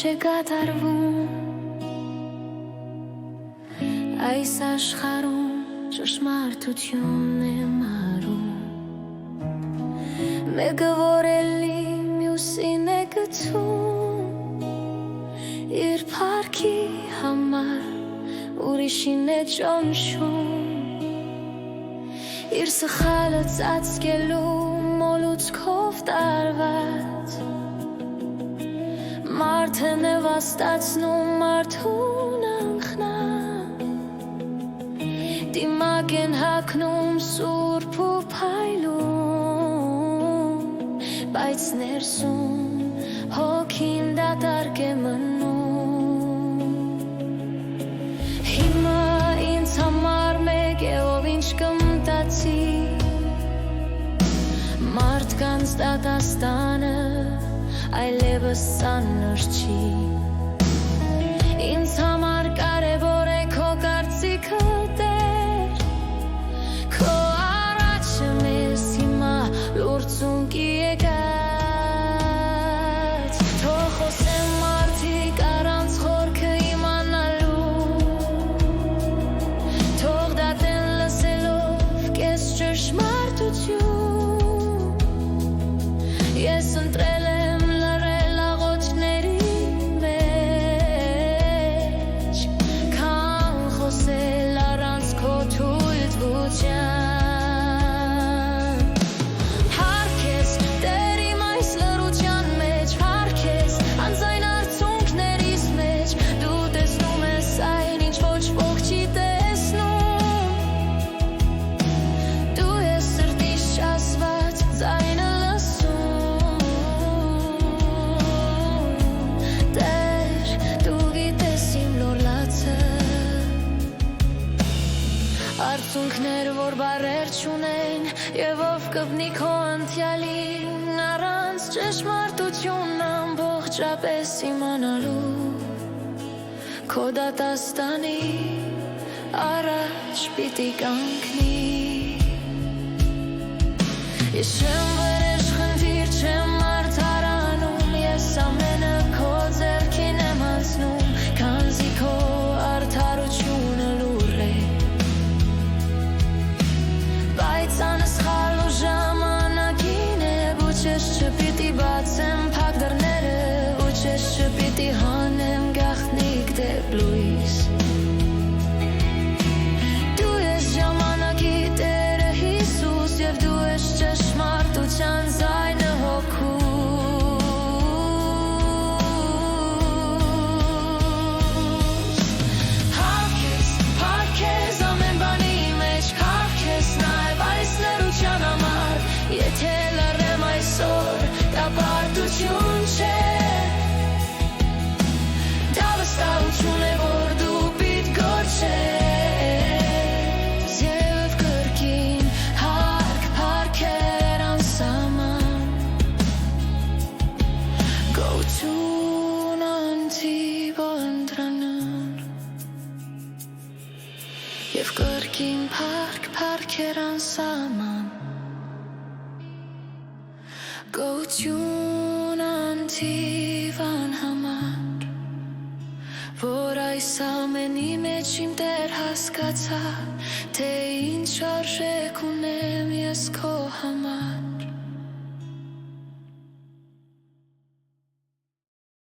չէ կատարվում այս աշխարհում ճշմարտությունն է մարում մեկը որ էլի մյուսին է գցում իր փառքի համար ուրիշին է ճոնշում իր սխալը ծածկելու մոլուցքով տարված մարդը նվաստացնում մարդուն անխնամ դիմակ են հագնում սուրբ ու փայլում բայց ներսում հոգին դատարկ է մնում հիմա ինձ համար մեկ է ով ինչ կմտածի մարդկանց դատաստանը այլևս ծանր չի ինձ համար կարևոր է քո կարծիքը Տեր քո առաջը մեզ հիմա լուրձունքի եկած թող խոսեն մարդիկ առանց խորքը իմանալու թող դատեն լսելով քեզ ճշմարտություն ես ընտրել եմ լռել աղոթքների մեջ քան խոսել առանց քո թույլտվության Հարքես Տեր իմ այս լռության մեջ Հարքես անձայն արցունքներիս մեջ դու տեսնում ես այն ինչ ոչ ոք չի տեսնում դու ես սրտիս չասված ձայնը Արցունքներ, որ բարեր չունեն և ով կվնի քո անցյալին առանց ճշմարտությունն ամբողջապես իմանալու քո դատաստանի առաջ պիտի կանգնի Ես չեմ վրեժ խնդիր, չեմ արդարանում ես ամենը քո ձեռքին եմ անցնում քանզի քո արդարությունը լուռ է Բայց անսխալ ու ժամանակին է Ուչես չպիտի բացեմ փակ դռները Ուչես չպիտի հանեմ գաղտնիք դեպ լույս Դու ես ժամանակի Տերը Հիսուս Եվ դու ես ճշմարտության ձայնը հոգուս Հավքես, փառքես ամեն բանի մեջ Քաղքես նաև այս լռության համար Եթե լռեմ այսօր դա պարտություն չէ Դա վստահություն է որ դու պիտի գործես Եվ կրկին հարկ փառքեր անսահման Գոհություն անթիվ ընտրանան Եվ կրկին փառքեր անսահման Գոհություն անթիվ անհամար Որ այս ամենի մեջ իմ Տեր հասկացա Թե ինչ արժեք ունեմ ես քո համար